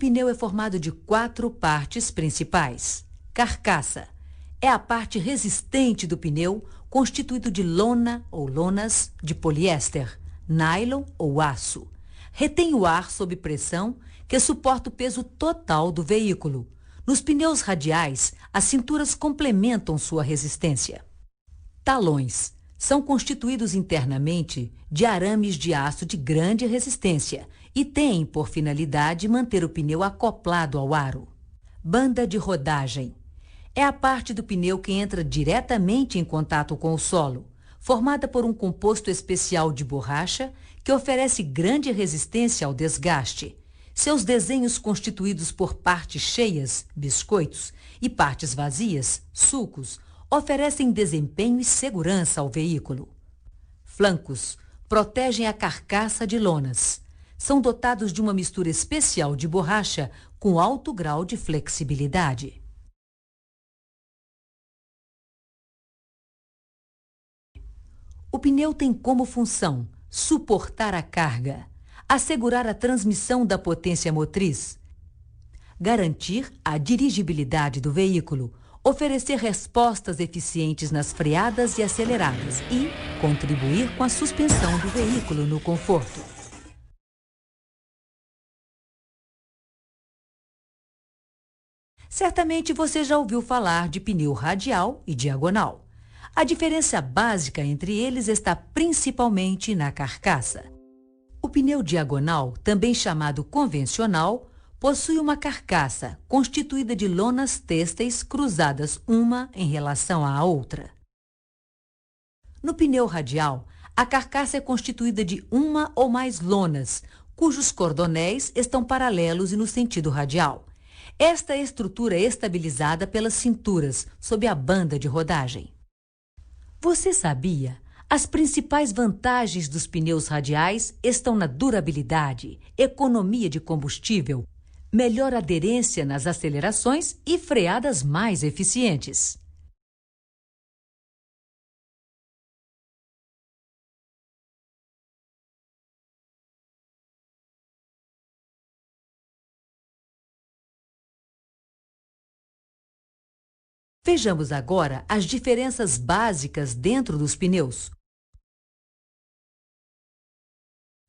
pneu é formado de 4 partes principais. Carcaça é a parte resistente do pneu, constituído de lona ou lonas de poliéster, nylon ou aço. Retém o ar sob pressão, que suporta o peso total do veículo. Nos pneus radiais, as cinturas complementam sua resistência. Talões são constituídos internamente de arames de aço de grande resistência e têm por finalidade manter o pneu acoplado ao aro. Banda de rodagem é a parte do pneu que entra diretamente em contato com o solo, formada por um composto especial de borracha que oferece grande resistência ao desgaste. Seus desenhos constituídos por partes cheias, biscoitos, e partes vazias, sulcos, oferecem desempenho e segurança ao veículo. Flancos protegem a carcaça de lonas. São dotados de uma mistura especial de borracha com alto grau de flexibilidade. O pneu tem como função suportar a carga, assegurar a transmissão da potência motriz, garantir a dirigibilidade do veículo, oferecer respostas eficientes nas freadas e aceleradas e contribuir com a suspensão do veículo no conforto. Certamente você já ouviu falar de pneu radial e diagonal. A diferença básica entre eles está principalmente na carcaça. O pneu diagonal, também chamado convencional, possui uma carcaça constituída de lonas têxteis cruzadas uma em relação à outra. No pneu radial, a carcaça é constituída de uma ou mais lonas, cujos cordonéis estão paralelos e no sentido radial. Esta estrutura é estabilizada pelas cinturas sob a banda de rodagem. Você sabia? As principais vantagens dos pneus radiais estão na durabilidade, economia de combustível, melhor aderência nas acelerações e freadas mais eficientes. Vejamos agora as diferenças básicas dentro dos pneus.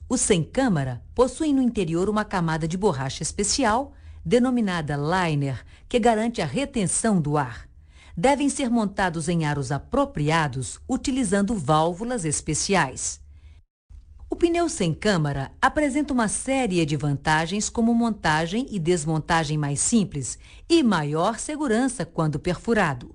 Os sem câmara possuem no interior uma camada de borracha especial, denominada liner, que garante a retenção do ar. Devem ser montados em aros apropriados, utilizando válvulas especiais. O pneu sem câmara apresenta uma série de vantagens, como montagem e desmontagem mais simples e maior segurança quando perfurado.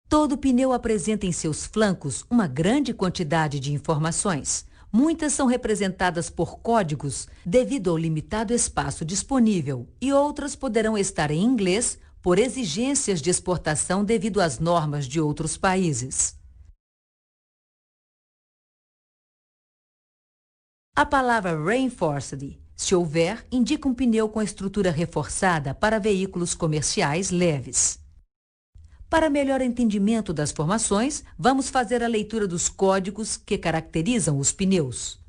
Todo pneu apresenta em seus flancos uma grande quantidade de informações. Muitas são representadas por códigos devido ao limitado espaço disponível e outras poderão estar em inglês por exigências de exportação devido às normas de outros países. A palavra reinforced, se houver, indica um pneu com estrutura reforçada para veículos comerciais leves. Para melhor entendimento das formações, vamos fazer a leitura dos códigos que caracterizam os pneus.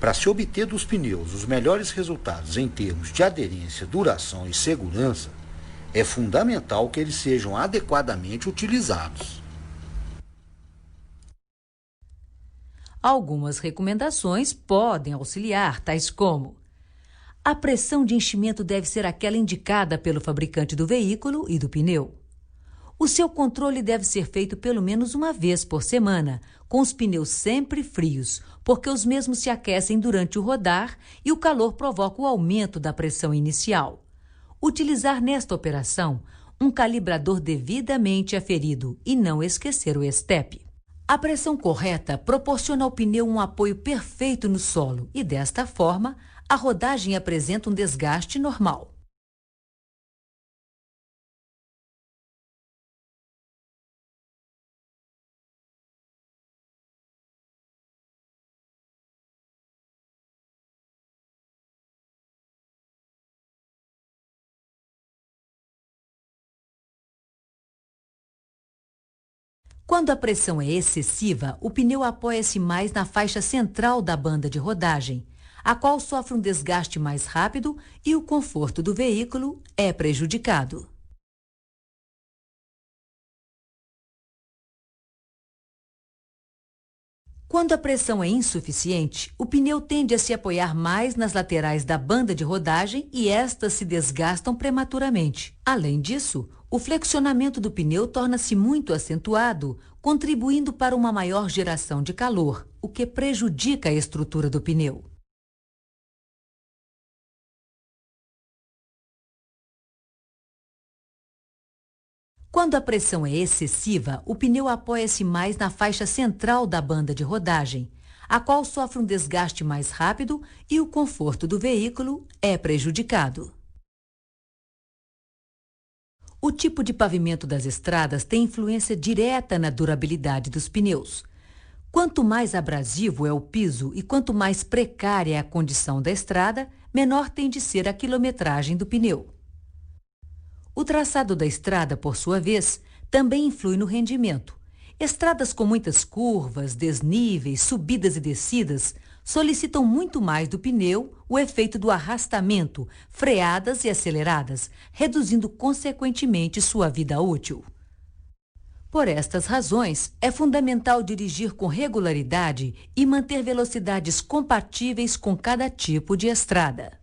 Para se obter dos pneus os melhores resultados em termos de aderência, duração e segurança, é fundamental que eles sejam adequadamente utilizados. Algumas recomendações podem auxiliar, tais como: a pressão de enchimento deve ser aquela indicada pelo fabricante do veículo e do pneu. O seu controle deve ser feito pelo menos uma vez por semana, com os pneus sempre frios, porque os mesmos se aquecem durante o rodar e o calor provoca o aumento da pressão inicial. Utilizar nesta operação um calibrador devidamente aferido e não esquecer o estepe. A pressão correta proporciona ao pneu um apoio perfeito no solo e, desta forma, a rodagem apresenta um desgaste normal. Quando a pressão é excessiva, o pneu apoia-se mais na faixa central da banda de rodagem, a qual sofre um desgaste mais rápido e o conforto do veículo é prejudicado. Quando a pressão é insuficiente, o pneu tende a se apoiar mais nas laterais da banda de rodagem e estas se desgastam prematuramente. Além disso, o flexionamento do pneu torna-se muito acentuado, contribuindo para uma maior geração de calor, o que prejudica a estrutura do pneu. Quando a pressão é excessiva, o pneu apoia-se mais na faixa central da banda de rodagem, a qual sofre um desgaste mais rápido e o conforto do veículo é prejudicado. O tipo de pavimento das estradas tem influência direta na durabilidade dos pneus. Quanto mais abrasivo é o piso e quanto mais precária é a condição da estrada, menor tem de ser a quilometragem do pneu. O traçado da estrada, por sua vez, também influi no rendimento. Estradas com muitas curvas, desníveis, subidas e descidas solicitam muito mais do pneu o efeito do arrastamento, freadas e aceleradas, reduzindo consequentemente sua vida útil. Por estas razões, é fundamental dirigir com regularidade e manter velocidades compatíveis com cada tipo de estrada.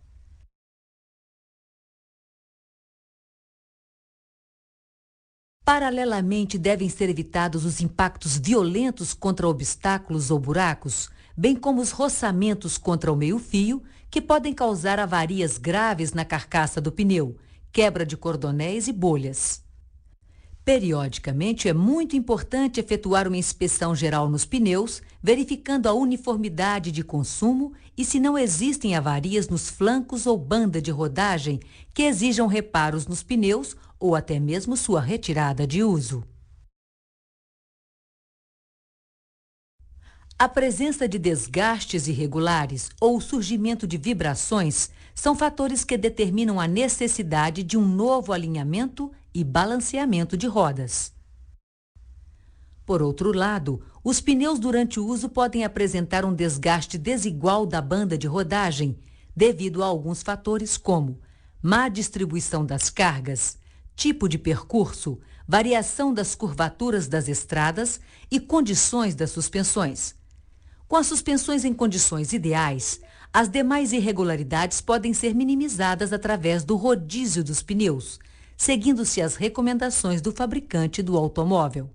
Paralelamente, devem ser evitados os impactos violentos contra obstáculos ou buracos, bem como os roçamentos contra o meio-fio, que podem causar avarias graves na carcaça do pneu, quebra de cordonéis e bolhas. Periodicamente, é muito importante efetuar uma inspeção geral nos pneus, verificando a uniformidade de consumo e se não existem avarias nos flancos ou banda de rodagem que exijam reparos nos pneus ou até mesmo sua retirada de uso. A presença de desgastes irregulares ou o surgimento de vibrações são fatores que determinam a necessidade de um novo alinhamento e balanceamento de rodas. Por outro lado, os pneus durante o uso podem apresentar um desgaste desigual da banda de rodagem, devido a alguns fatores como má distribuição das cargas, tipo de percurso, variação das curvaturas das estradas e condições das suspensões. Com as suspensões em condições ideais, as demais irregularidades podem ser minimizadas através do rodízio dos pneus, seguindo-se as recomendações do fabricante do automóvel.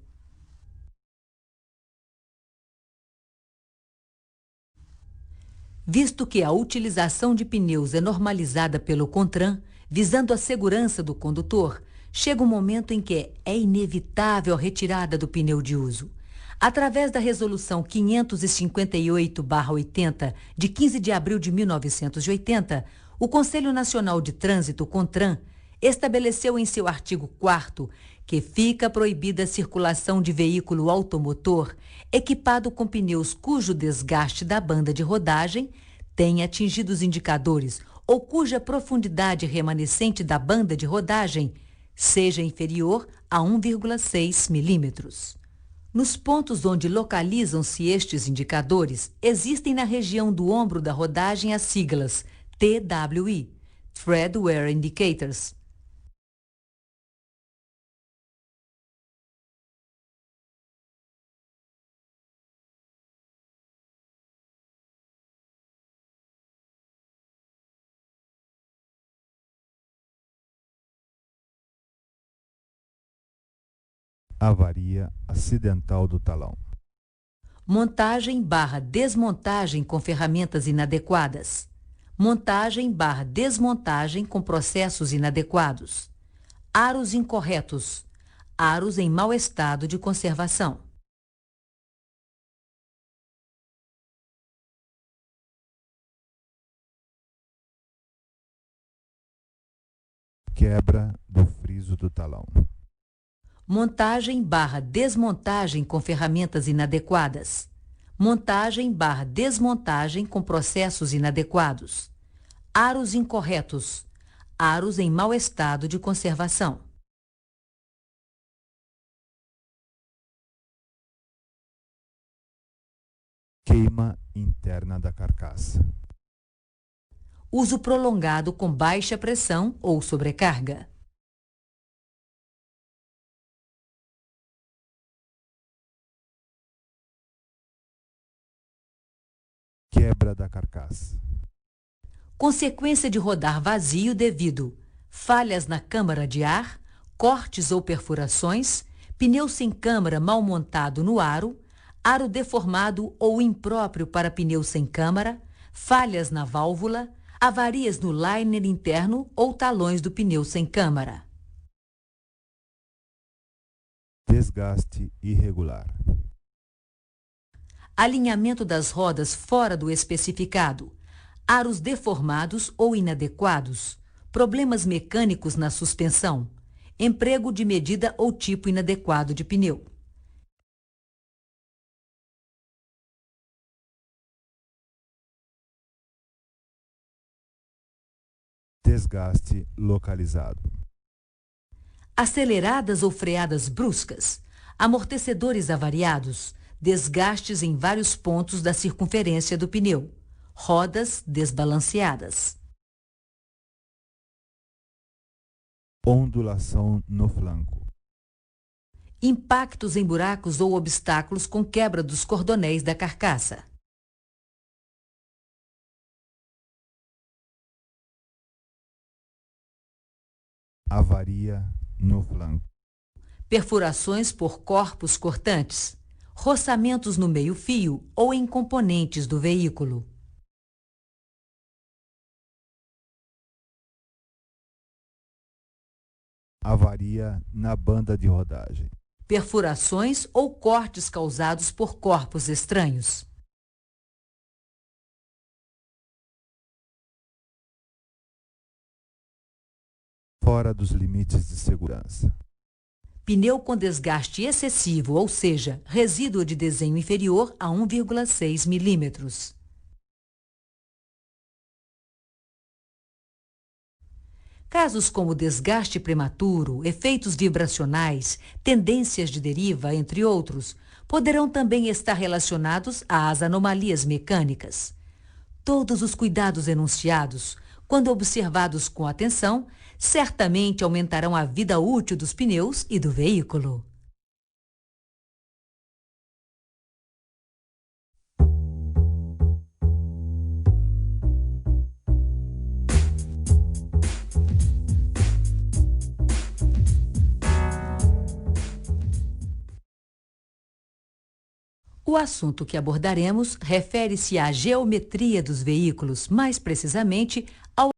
Visto que a utilização de pneus é normalizada pelo CONTRAN, visando a segurança do condutor, chega um momento em que é inevitável a retirada do pneu de uso. Através da Resolução 558/80, de 15 de abril de 1980, o Conselho Nacional de Trânsito, CONTRAN, estabeleceu em seu artigo 4º que fica proibida a circulação de veículo automotor equipado com pneus cujo desgaste da banda de rodagem tenha atingido os indicadores ou cuja profundidade remanescente da banda de rodagem seja inferior a 1,6 milímetros. Nos pontos onde localizam-se estes indicadores, existem na região do ombro da rodagem as siglas TWI, Tread Wear Indicators. Avaria acidental do talão. Montagem/desmontagem com ferramentas inadequadas. Montagem/desmontagem com processos inadequados. Aros incorretos. Aros em mau estado de conservação. Quebra do friso do talão. Montagem/desmontagem com ferramentas inadequadas. Montagem/desmontagem com processos inadequados. Aros incorretos. Aros em mau estado de conservação. Queima interna da carcaça. Uso prolongado com baixa pressão ou sobrecarga. Quebra da carcaça. Consequência de rodar vazio devido falhas na câmara de ar, cortes ou perfurações, pneu sem câmara mal montado no aro, aro deformado ou impróprio para pneu sem câmara, falhas na válvula, avarias no liner interno ou talões do pneu sem câmara. Desgaste irregular. Alinhamento das rodas fora do especificado, aros deformados ou inadequados, problemas mecânicos na suspensão, emprego de medida ou tipo inadequado de pneu. Desgaste localizado. Aceleradas ou freadas bruscas, amortecedores avariados, desgastes em vários pontos da circunferência do pneu, rodas desbalanceadas. Ondulação no flanco. Impactos em buracos ou obstáculos com quebra dos cordonéis da carcaça. Avaria no flanco. Perfurações por corpos cortantes, roçamentos no meio-fio ou em componentes do veículo. Avaria na banda de rodagem. Perfurações ou cortes causados por corpos estranhos. Fora dos limites de segurança. Pneu com desgaste excessivo, ou seja, resíduo de desenho inferior a 1,6 milímetros. Casos como desgaste prematuro, efeitos vibracionais, tendências de deriva, entre outros, poderão também estar relacionados às anomalias mecânicas. Todos os cuidados enunciados, quando observados com atenção, certamente aumentarão a vida útil dos pneus e do veículo. O assunto que abordaremos refere-se à geometria dos veículos, mais precisamente ao